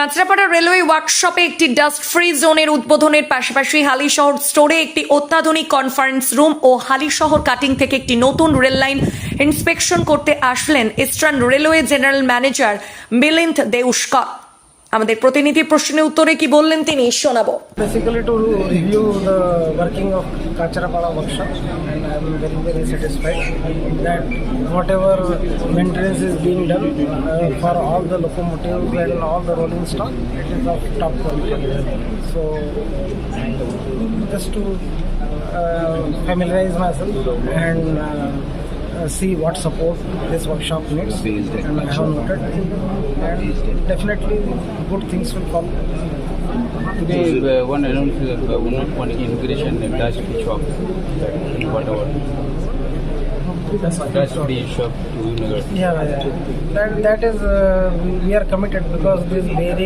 Kanchrapara railway ওয়ার্কশপে একটি dust free জোনের উদ্বোধনের পাশাপাশি হালিশহর স্টোরে একটি অত্যাধুনিক কনফারেন্স রুম ও হালিশহর কাটিং থেকে একটি নতুন রেল লাইন ইন্সপেকশন করতে আসলেন eastern railway general manager Milind Deuskar. আমাদের প্রতিনিধির প্রশ্নের উত্তরে কি বললেন তিনি শোনাবো। Basically to review the working of Kacharapada workshop, and I am very satisfied that whatever maintenance is being done for all the locomotives and all the rolling stock, it is of top quality. So just to familiarize myself and see what support this workshop needs, and I have noted, and definitely good things will come. Today, one announcement, one integration in Dutch free shop, whatever. Dutch free shop to Nagar. Yeah. That is we are committed because this very